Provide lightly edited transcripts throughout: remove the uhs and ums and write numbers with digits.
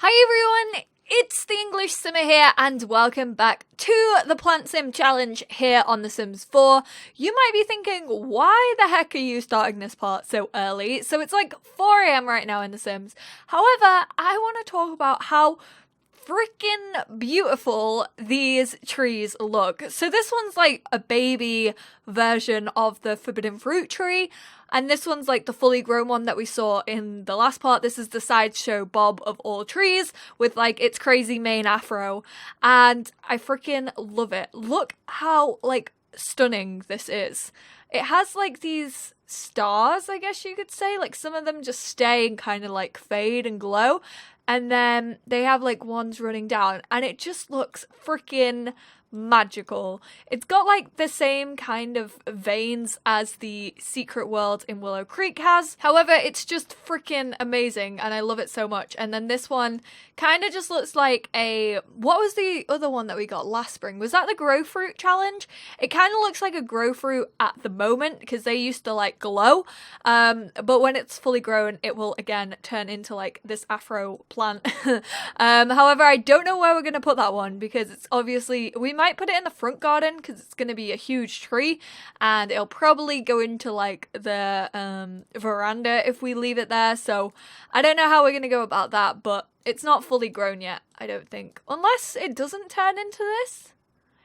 Hi everyone, it's the EnglishSimmer here and welcome back to the PlantSim challenge here on The Sims 4. You might be thinking, why the heck are you starting this part so early? So it's like 4 AM right now in The Sims. However, I want to talk about how freaking beautiful these trees look. So this one's like a baby version of the forbidden fruit tree, and this one's like the fully grown one that we saw in the last part. This is the sideshow Bob of all trees with like its crazy mane afro, and I freaking love it. Look how like stunning this is. It has like these stars, I guess you could say, like some of them just stay and kind of like fade and glow. And then they have like ones running down and it just looks freaking magical. It's got like the same kind of veins as the secret world in Willow Creek has. However, it's just freaking amazing and I love it so much. And then this one kind of just looks like a... What was the other one that we got last spring? Was that the grow fruit challenge? It kind of looks like a grow fruit at the moment because they used to like glow. But when it's fully grown, it will again turn into like this afro plant. However, I don't know where we're going to put that one because it's obviously... We might put it in the front garden because it's going to be a huge tree and it'll probably go into like the veranda if we leave it there. So I don't know how we're going to go about that, but it's not fully grown yet, I don't think. Unless it doesn't turn into this.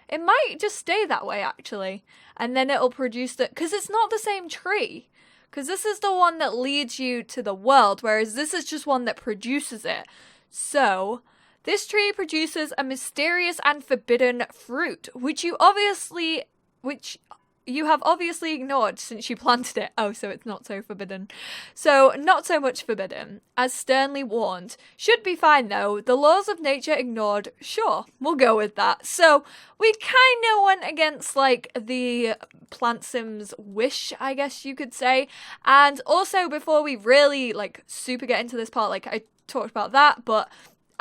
It might just stay that way actually. And then it'll produce the... Because it's not the same tree. Because this is the one that leads you to the world, whereas this is just one that produces it. So... This tree produces a mysterious and forbidden fruit, which you have obviously ignored since you planted it. Oh, so it's not so forbidden. So, not so much forbidden, as sternly warned. Should be fine though. The laws of nature ignored. Sure, we'll go with that. So, we kind of went against like the PlantSim's wish, I guess you could say. And also, before we really like super get into this part, like I talked about that, but...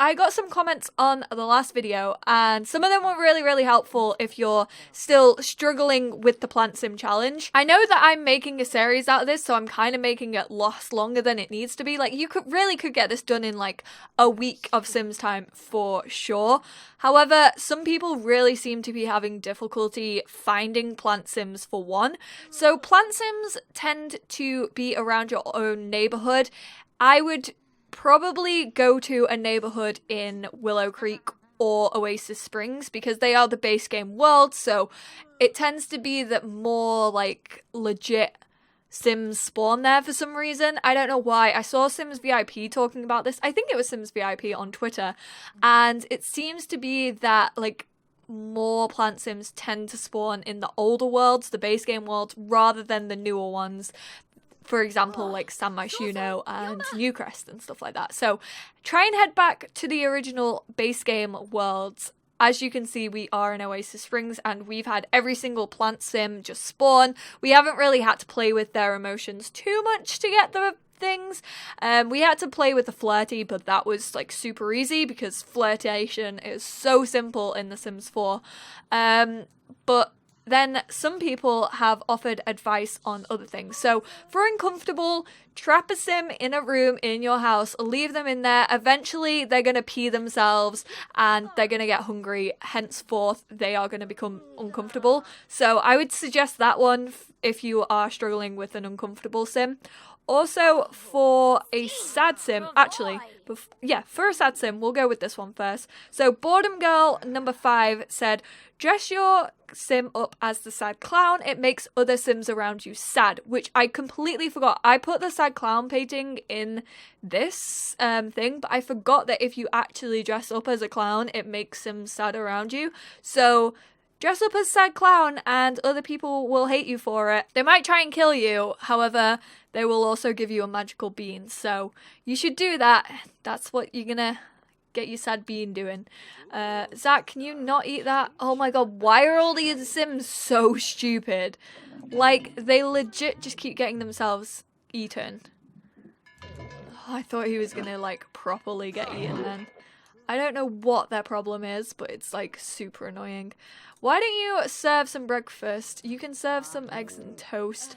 I got some comments on the last video and some of them were really helpful if you're still struggling with the PlantSim challenge. I know that I'm making a series out of this, so I'm kind of making it last longer than it needs to be. Like, you could get this done in like a week of Sims time for sure. However, some people really seem to be having difficulty finding PlantSims for one. So PlantSims tend to be around your own neighborhood. I would probably go to a neighborhood in Willow Creek or Oasis Springs because they are the base game world, so it tends to be that more like legit Sims spawn there for some reason. I don't know why. I saw Sims VIP talking about this. I think it was Sims VIP on Twitter, and it seems to be that like more PlantSims tend to spawn in the older worlds, the base game worlds, rather than the newer ones. For example, like San Myshuno and Newcrest and stuff like that. So try and head back to the original base game worlds. As you can see, we are in Oasis Springs and we've had every single PlantSim just spawn. We haven't really had to play with their emotions too much to get the things. We had to play with the flirty, but that was like super easy because flirtation is so simple in The Sims 4. But then some people have offered advice on other things. So for uncomfortable, trap a sim in a room in your house, leave them in there. Eventually they're going to pee themselves and they're going to get hungry. Henceforth, they are going to become uncomfortable. So I would suggest that one if you are struggling with an uncomfortable sim. Also, for a sad sim, actually, for a sad sim, we'll go with this one first. So, Boredom Girl number 5 said, dress your sim up as the sad clown. It makes other sims around you sad, which I completely forgot. I put the sad clown painting in this thing, but I forgot that if you actually dress up as a clown, it makes sims sad around you. So... dress up as sad clown and other people will hate you for it. They might try and kill you, however, they will also give you a magical bean. So you should do that. That's what you're gonna get your sad bean doing. Zach, can you not eat that? Oh my god, why are all these Sims so stupid? Like, they legit just keep getting themselves eaten. Oh, I thought he was gonna like properly get eaten then. I don't know what their problem is, but it's like super annoying. Why don't you serve some breakfast? You can serve some eggs and toast.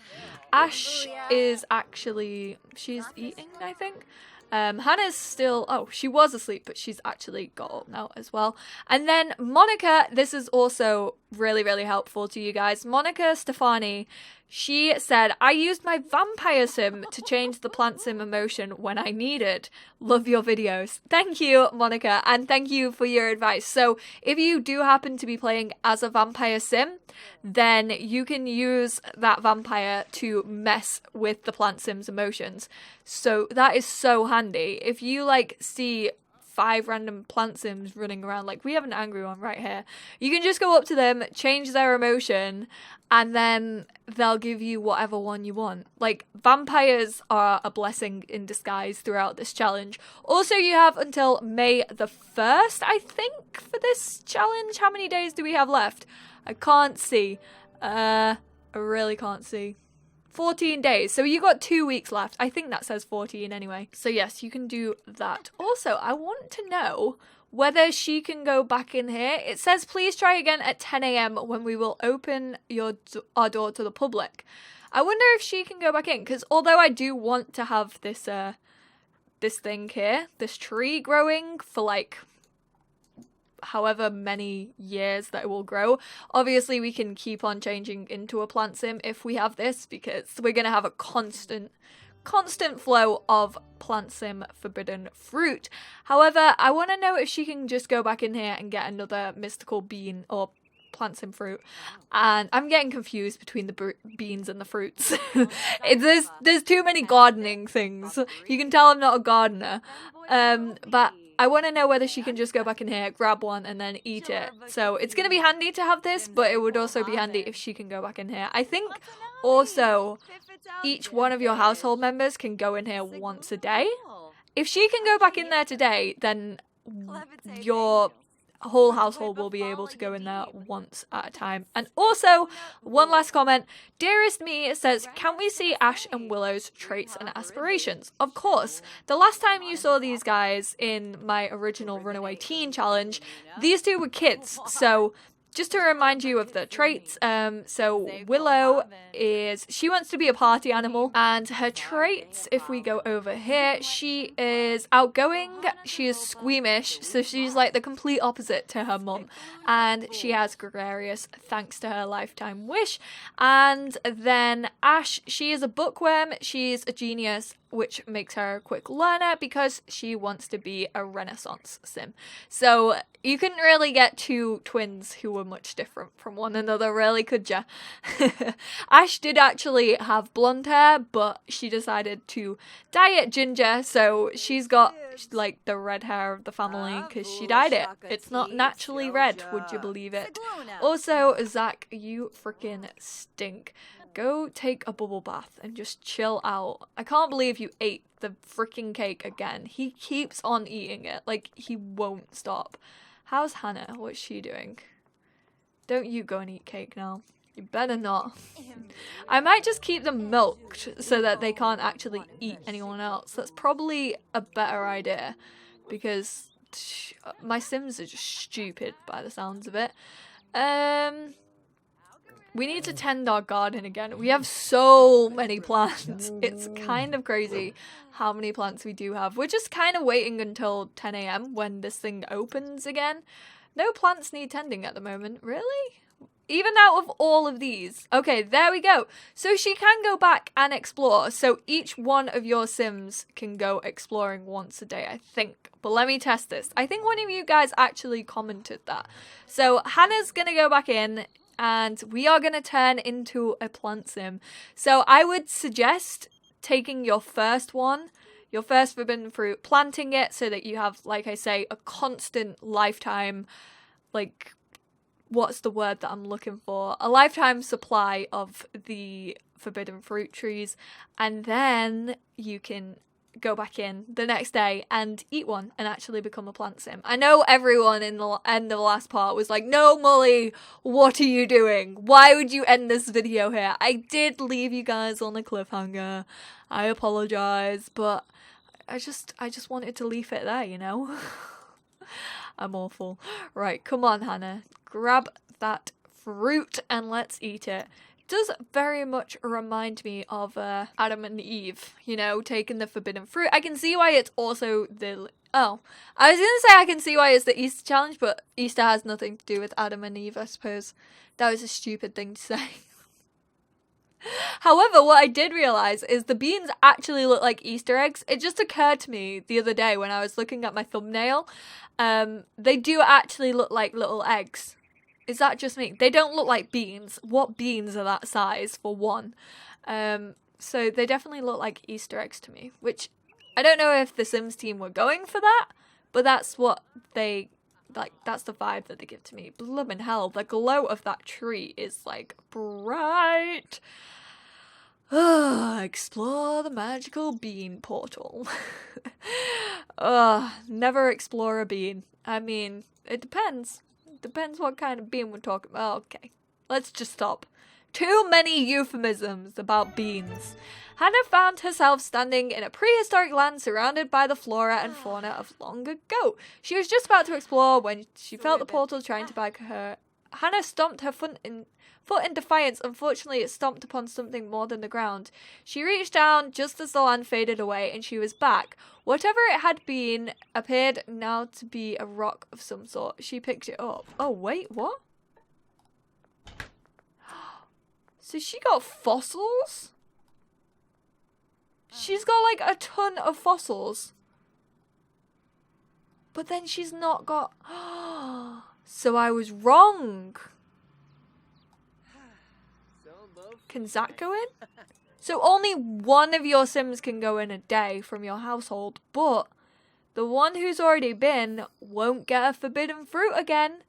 Ash is actually, she's eating, I think. Hannah's still, oh, she was asleep, but she's actually got up now as well. And then Monica, this is also really, really helpful to you guys. Monica Stefani, she said, I used my vampire sim to change the PlantSim emotion when I needed. Love your videos. Thank you, Monica, and thank you for your advice. So if you do happen to be playing as a vampire sim, then you can use that vampire to mess with the PlantSim's emotions. So that is so handy. If you like see 5 random PlantSims running around, like we have an angry one right here, you can just go up to them, change their emotion, and then they'll give you whatever one you want. Like, vampires are a blessing in disguise throughout this challenge. Also, you have until May the 1st, I think, for this challenge. How many days do we have left? I can't see. I really can't see. 14 days. So you got 2 weeks left. I think that says 14 anyway. So yes, you can do that. Also, I want to know whether she can go back in here. It says, please try again at 10 a.m. when we will open our door to the public. I wonder if she can go back in, because although I do want to have this this thing here, this tree growing for like however many years that it will grow. Obviously, we can keep on changing into a PlantSim if we have this, because we're going to have a constant flow of PlantSim forbidden fruit. However, I want to know if she can just go back in here and get another mystical bean or PlantSim fruit. And I'm getting confused between the beans and the fruits. There's too many gardening things. You can tell I'm not a gardener. But I want to know whether she can just go back in here, grab one, and then eat it. So it's going to be handy to have this, but it would also be handy if she can go back in here. I think also each one of your household members can go in here once a day. If she can go back in there today, then your whole household will be able to go in there once at a time. And also, one last comment. Dearest Me says, can we see Ash and Willow's traits and aspirations? Of course. The last time you saw these guys in my original Runaway Teen challenge, these two were kids. So just to remind you of the traits, so Willow she wants to be a party animal, and her traits, if we go over here, she is outgoing, she is squeamish, so she's like the complete opposite to her mum, and she has gregarious thanks to her lifetime wish. And then Ash, she is a bookworm, she's a genius, which makes her a quick learner because she wants to be a Renaissance sim. So you couldn't really get two twins who were much different from one another, really, could ya? Ash did actually have blonde hair, but she decided to dye it ginger, so she's got like the red hair of the family because she dyed it. It's not naturally red, would you believe it? Also, Zach, you freaking stink. Go take a bubble bath and just chill out. I can't believe you ate the freaking cake again. He keeps on eating it. Like, he won't stop. How's Hannah? What's she doing? Don't you go and eat cake now. You better not. I might just keep them milked so that they can't actually eat anyone else. That's probably a better idea, because my Sims are just stupid by the sounds of it. We need to tend our garden again. We have so many plants. It's kind of crazy how many plants we do have. We're just kind of waiting until 10 a.m. when this thing opens again. No plants need tending at the moment. Really? Even out of all of these. Okay, there we go. So she can go back and explore. So each one of your Sims can go exploring once a day, I think. But let me test this. I think one of you guys actually commented that. So Hannah's going to go back in, and we are going to turn into a PlantSim. So I would suggest taking your first one, your first forbidden fruit, planting it so that you have, like I say, a constant lifetime, like, what's the word that I'm looking for? A lifetime supply of the forbidden fruit trees. And then you can go back in the next day and eat one and actually become a PlantSim. I know everyone in the end of the last part was like, no, Molly, what are you doing? Why would you end this video here? I did leave you guys on a cliffhanger. I apologize, but I just wanted to leave it there, you know? I'm awful. Right, come on, Hannah. Grab that fruit and let's eat it. does very much remind me of Adam and Eve, you know, taking the forbidden fruit. I can see why it's also the... Oh, I was going to say I can see why it's the Easter challenge, but Easter has nothing to do with Adam and Eve, I suppose. That was a stupid thing to say. However, what I did realise is the beans actually look like Easter eggs. It just occurred to me the other day when I was looking at my thumbnail. They do actually look like little eggs. Is that just me? They don't look like beans. What beans are that size, for one? So they definitely look like Easter eggs to me, which I don't know if the Sims team were going for that, but that's what they... Like, that's the vibe that they give to me. Bloomin' hell, the glow of that tree is, like, bright. Explore the magical bean portal. Never explore a bean. I mean, it depends. It depends what kind of bean we're talking about. Okay, let's just stop. Too many euphemisms about beans. Hanna found herself standing in a prehistoric land surrounded by the flora and fauna of long ago. She was just about to explore when she felt the portal trying to bag her. Hanna stomped her foot in defiance. Unfortunately, it stomped upon something more than the ground. She reached down just as the land faded away, and she was back. Whatever it had been appeared now to be a rock of some sort. She picked it up. Oh, wait, what? So she got fossils? She's got like a ton of fossils. But then she's not got... So I was wrong. Can Zach go in? So only one of your Sims can go in a day from your household, but the one who's already been won't get a forbidden fruit again.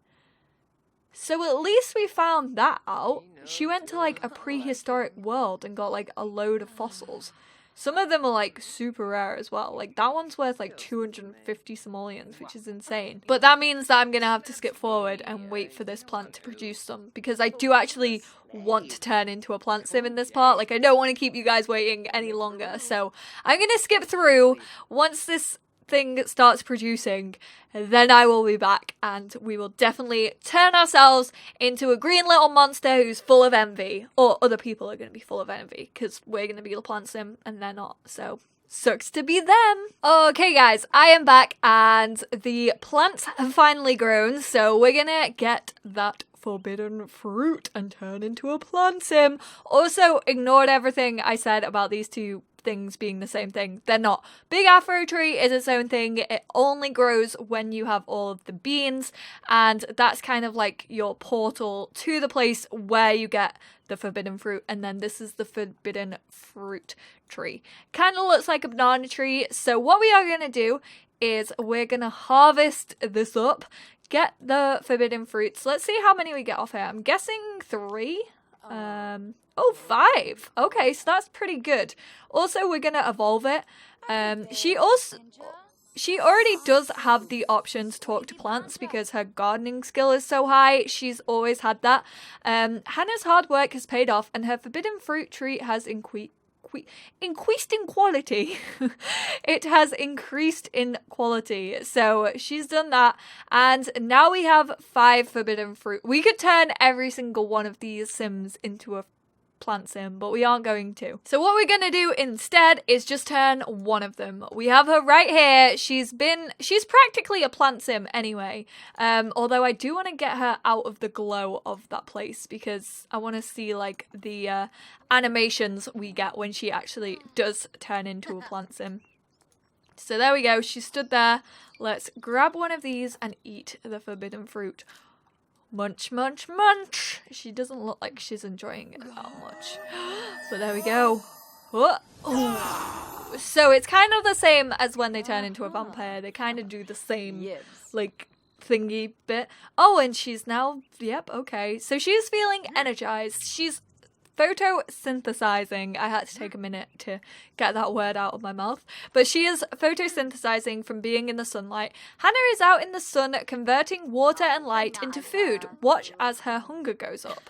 So at least we found that out. She went to like a prehistoric world and got like a load of fossils. Some of them are like super rare as well. Like that one's worth like 250 simoleons, which is insane. But that means that I'm going to have to skip forward and wait for this plant to produce some, because I do actually want to turn into a plant sim in this part. Like I don't want to keep you guys waiting any longer. So I'm going to skip through. Once this thing starts producing, then I will be back and we will definitely turn ourselves into a green little monster who's full of envy, or other people are going to be full of envy because we're going to be the plant sim and they're not, so sucks to be them. Okay guys, I am back and the plants have finally grown, so we're gonna get that forbidden fruit and turn into a plant sim. Also, ignored everything I said about these two things being the same thing. They're not. Big Afro Tree is its own thing. It only grows when you have all of the beans, and that's kind of like your portal to the place where you get the forbidden fruit. And then this is the forbidden fruit tree. Kind of looks like a banana tree. So what we are going to do is we're going to harvest this up, get the forbidden fruits. Let's see how many we get off here. I'm guessing 3. Oh, 5. Okay, so that's pretty good. Also, we're gonna evolve it. She already does have the option to talk to plants because her gardening skill is so high. She's always had that. Hannah's hard work has paid off, and her forbidden fruit tree has increased in quality. It has increased in quality. So she's done that, and now we have 5 forbidden fruit. We could turn every single one of these Sims into a plant sim, but we aren't going to. So what we're gonna do instead is just turn one of them. We have her right here. She's practically a plant sim anyway, although I do want to get her out of the glow of that place because I want to see like the animations we get when she actually does turn into a plant sim. So there we go, she stood there. Let's grab one of these and eat the forbidden fruit. Munch, munch, munch. She doesn't look like she's enjoying it that much. But there we go. Oh. So it's kind of the same as when they turn into a vampire. They kind of do the same, like, thingy bit. Oh, and she's now, yep, okay. So she's feeling energized. She's photosynthesizing. I had to take a minute to get that word out of my mouth. But she is photosynthesizing from being in the sunlight. Hanna is out in the sun converting water and light into food. Watch as her hunger goes up.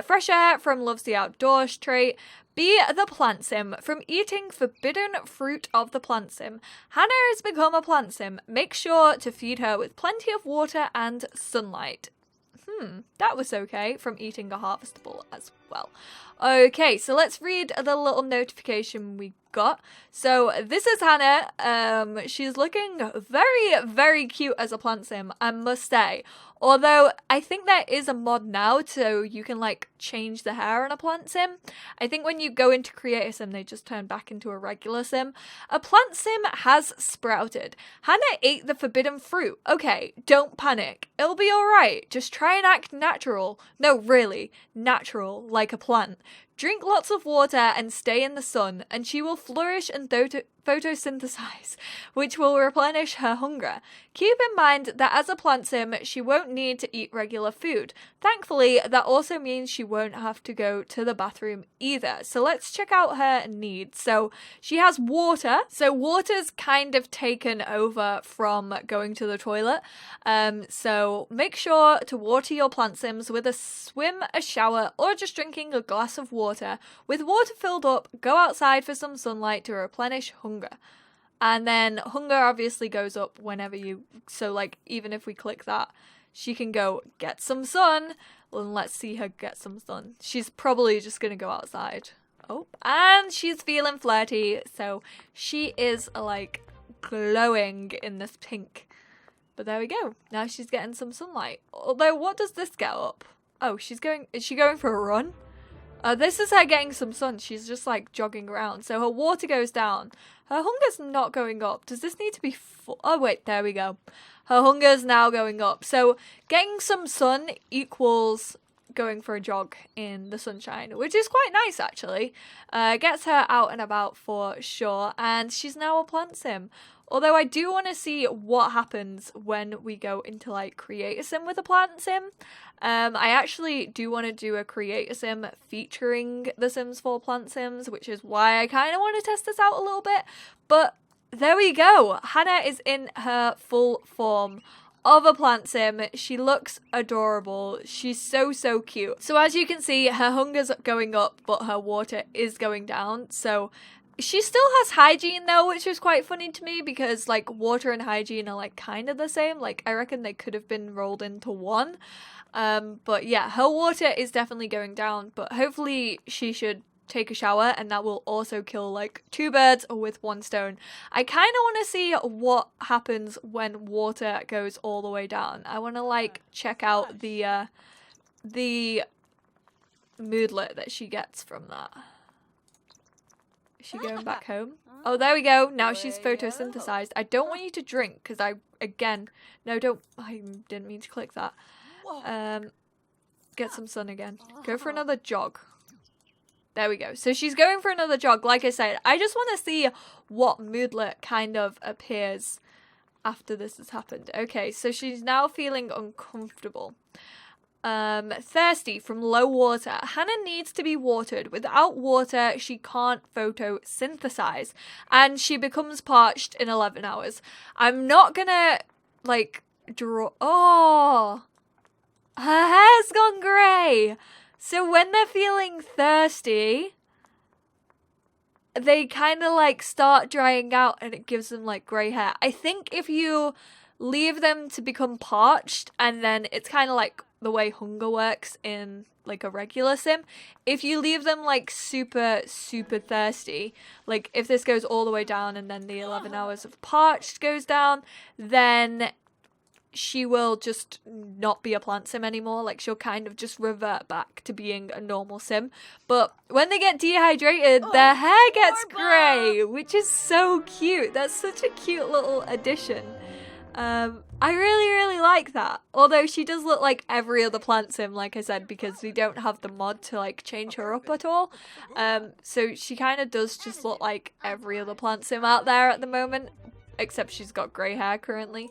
Fresh air from loves the outdoors trait. Be the plant sim from eating forbidden fruit of the plant sim. Hanna has become a plant sim. Make sure to feed her with plenty of water and sunlight. that was okay, from eating a harvestable as well. Okay, so let's read the little notification we got. So this is Hanna. She's looking very, very cute as a plant sim, I must say. Although I think there is a mod now so you can like change the hair on a plant sim. I think when you go into create a sim, they just turn back into a regular sim. A plant sim has sprouted. Hanna ate the forbidden fruit. Okay, don't panic. It'll be alright. Just try and act natural. No, really, natural, like a plant. Drink lots of water and stay in the sun, and she will flourish and photosynthesize, which will replenish her hunger. Keep in mind that as a plant sim, she won't need to eat regular food. Thankfully, that also means she won't have to go to the bathroom either. So let's check out her needs. So she has water. So water's kind of taken over from going to the toilet. So make sure to water your plant sims with a swim, a shower, or just drinking a glass of water. With water filled up, go outside for some sunlight to replenish hunger. And then hunger obviously goes up whenever you, so like even if we click that, she can go get some sun. And let's see her get some sun. She's probably just gonna go outside. Oh, and she's feeling flirty, so she is like glowing in this pink. But there we go. Now she's getting some sunlight. Although, what does this get up? Oh, is she going for a run? This is her getting some sun. She's just like jogging around. So her water goes down. Her hunger's not going up. Does this need to be full? Oh wait, there we go. Her hunger's now going up. So getting some sun equals going for a jog in the sunshine, which is quite nice actually. Gets her out and about for sure. And she's now a plant sim. Although I do want to see what happens when we go into like create a sim with a plant sim. I actually do want to do a create a sim featuring the Sims 4 plant sims, which is why I kind of want to test this out a little bit. But there we go. Hanna is in her full form of a plant sim. She looks adorable. She's so, so cute. So as you can see, her hunger's going up, but her water is going down. So she still has hygiene though, which is quite funny to me because like water and hygiene are like kind of the same. Like I reckon they could have been rolled into one. But yeah, her water is definitely going down, but hopefully she should take a shower and that will also kill like 2 birds with 1 stone. I kind of want to see what happens when water goes all the way down. I want to like check out the moodlet that she gets from that. Is she going back home? Oh, there we go. Now she's photosynthesized. I don't want you to drink because I didn't mean to click that. Get some sun again. Go for another jog. There we go. So she's going for another jog. Like I said, I just want to see what moodlet kind of appears after this has happened. Okay, so she's now feeling uncomfortable. Thirsty from low water. Hanna needs to be watered. Without water, she can't photosynthesize. And she becomes parched in 11 hours. I'm not gonna, like, draw... Oh! Her hair's gone grey! So when they're feeling thirsty, they kind of, like, start drying out and it gives them, like, grey hair. I think if you leave them to become parched and then it's kind of like the way hunger works in like a regular sim, if you leave them like super thirsty, like if this goes all the way down and then the 11 hours of parched goes down, then she will just not be a plant sim anymore. Like she'll kind of just revert back to being a normal sim. But when they get dehydrated, their hair gets grey, which is so cute. That's such a cute little addition. I really like that. Although she does look like every other plant sim, like I said, because we don't have the mod to like change her up at all. So she kind of does just look like every other plant sim out there at the moment, except she's got grey hair currently.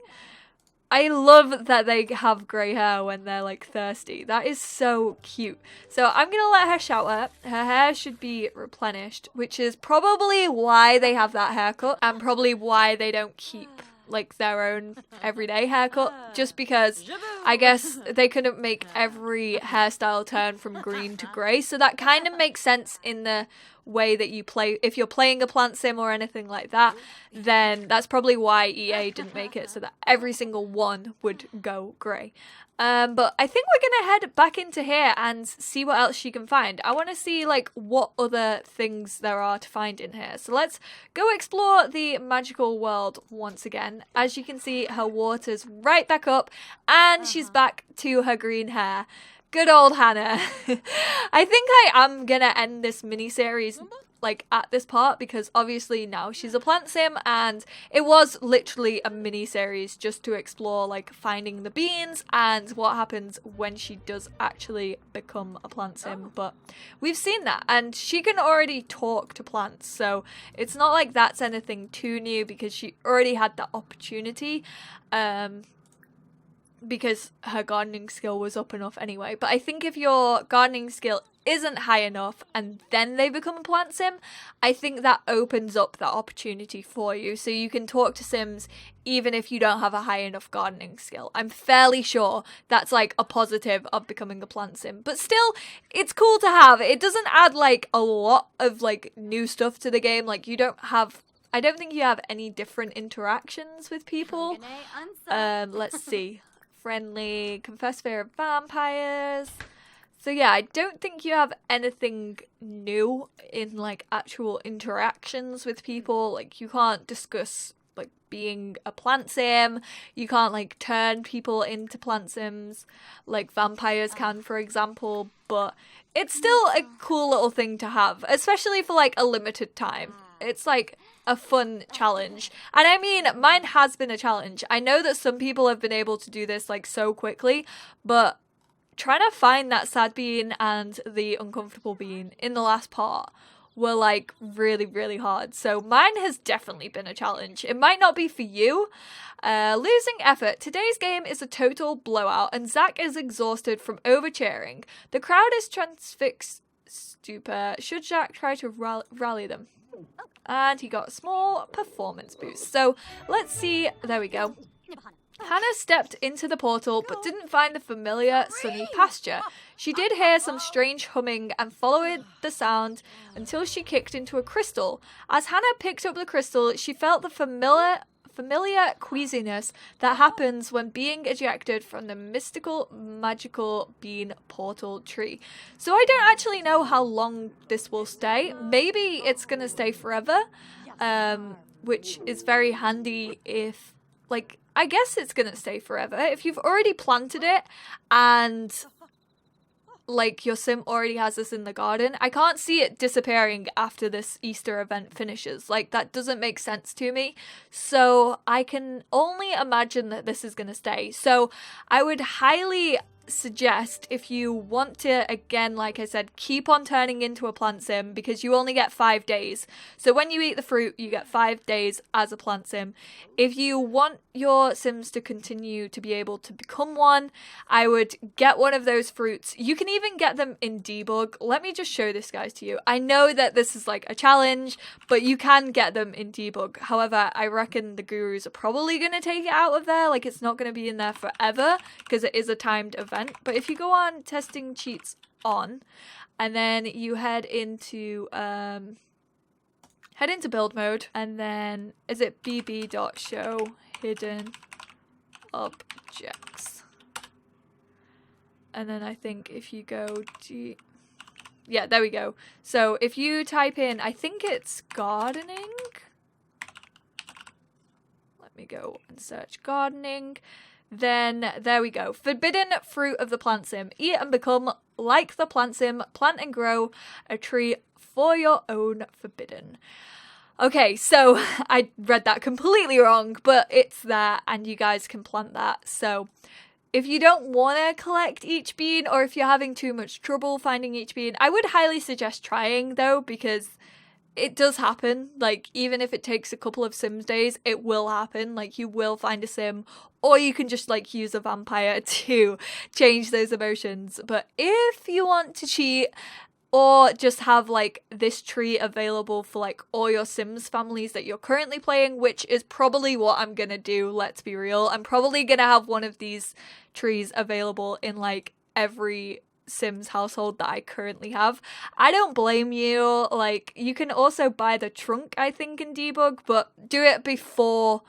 I love that they have grey hair when they're like thirsty. That is so cute. So I'm gonna let her shower. Her hair should be replenished, which is probably why they have that haircut and probably why they don't keep like their own everyday haircut, just because I guess they couldn't make every hairstyle turn from green to grey. So that kind of makes sense in the way that you play. If you're playing a plant sim or anything like that, then that's probably why EA didn't make it so that every single one would go grey. But I think we're gonna head back into here and see what else she can find. I want to see like what other things there are to find in here. So let's go explore the magical world once again. As you can see, her water's right back up and she's back to her green hair. Good old Hanna. I think I am gonna end this mini-series like at this part because obviously now she's a plant sim and it was literally a mini-series just to explore like finding the beans and what happens when she does actually become a plant sim. But we've seen that and she can already talk to plants, so it's not like that's anything too new because she already had that opportunity. Because her gardening skill was up enough anyway. But I think if your gardening skill isn't high enough and then they become a plant sim, I think that opens up that opportunity for you. So you can talk to sims even if you don't have a high enough gardening skill. I'm fairly sure that's like a positive of becoming a plant sim. But still, it's cool to have. It doesn't add like a lot of like new stuff to the game. Like you don't have... I don't think you have any different interactions with people. Let's see. Friendly, confess fear of vampires. So yeah, I don't think you have anything new in like actual interactions with people. Like you can't discuss like being a plant sim. You can't like turn people into plant sims like vampires can, for example. But it's still a cool little thing to have, especially for like a limited time. It's like a fun challenge. And I mean, mine has been a challenge. I know that some people have been able to do this like so quickly, but trying to find that sad bean and the uncomfortable bean in the last part were like really, really hard. So mine has definitely been a challenge. It might not be for you. Losing effort. Today's game is a total blowout and Zach is exhausted from over-cheering. The crowd is transfixed stupor. Should Zach try to rally them? And he got a small performance boost. So let's see. There we go. Hanna stepped into the portal but didn't find the familiar sunny pasture. She did hear some strange humming and followed the sound until she kicked into a crystal. As Hanna picked up the crystal, she felt the familiar queasiness that happens when being ejected from the mystical magical bean portal tree. So I don't actually know how long this will stay. Maybe it's gonna stay forever, which is very handy if like I guess it's gonna stay forever if you've already planted it and like your sim already has this in the garden. I can't see it disappearing after this Easter event finishes. Like that doesn't make sense to me. So I can only imagine that this is going to stay. So I would highly suggest if you want to, again, like I said, keep on turning into a plant sim because you only get 5 days. So when you eat the fruit, you get 5 days as a plant sim. If you want your sims to continue to be able to become one, I would get one of those fruits. You can even get them in debug. Let me just show this guys to you. I know that this is like a challenge, but you can get them in debug. However, I reckon the gurus are probably going to take it out of there. Like it's not going to be in there forever because it is a timed event. But if you go on testing cheats on and then you head into build mode and then is it bb.show hidden objects, and then I think if you go yeah, there we go. So if you type in, I think it's gardening, let me go and search gardening. Then there we go. Forbidden fruit of the plant sim. Eat and become like the plant sim. Plant and grow a tree for your own forbidden. Okay, so I read that completely wrong, but it's there and you guys can plant that. So if you don't want to collect each bean or if you're having too much trouble finding each bean, I would highly suggest trying though, because it does happen. Like even if it takes a couple of sims days, it will happen. Like you will find a sim, or you can just like use a vampire to change those emotions. But if you want to cheat or just have like this tree available for like all your sims families that you're currently playing, which is probably what I'm gonna do, let's be real. I'm probably gonna have one of these trees available in like every Sims household that I currently have. I don't blame you. Like, you can also buy the trunk, I think, in debug, but do it before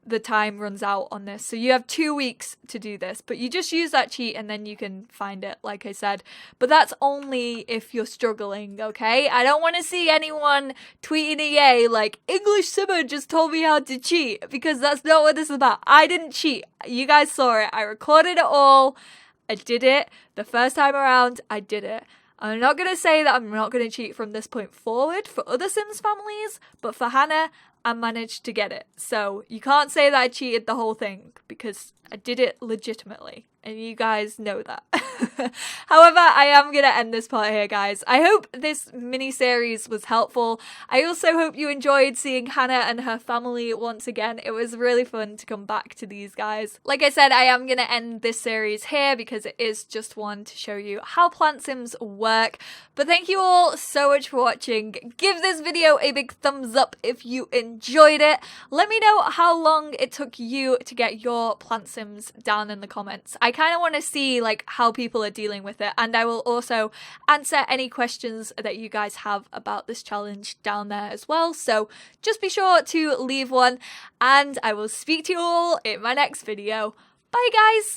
the time runs out on this. So you have 2 weeks to do this, but you just use that cheat and then you can find it, like I said. But that's only if you're struggling, okay? I don't want to see anyone tweeting EA like, EnglishSimmer just told me how to cheat, because that's not what this is about. I didn't cheat. You guys saw it. I recorded it all. I did it. The first time around, I did it. I'm not going to say that I'm not going to cheat from this point forward for other Sims families, but for Hanna, I managed to get it. So you can't say that I cheated the whole thing, because I did it legitimately. And you guys know that. However, I am going to end this part here, guys. I hope this mini-series was helpful. I also hope you enjoyed seeing Hanna and her family once again. It was really fun to come back to these guys. Like I said, I am going to end this series here because it is just one to show you how PlantSims work. But thank you all so much for watching. Give this video a big thumbs up if you enjoyed it. Let me know how long it took you to get your PlantSims down in the comments. I kind of want to see like how people are dealing with it, and I will also answer any questions that you guys have about this challenge down there as well. So just be sure to leave one, and I will speak to you all in my next video. Bye guys!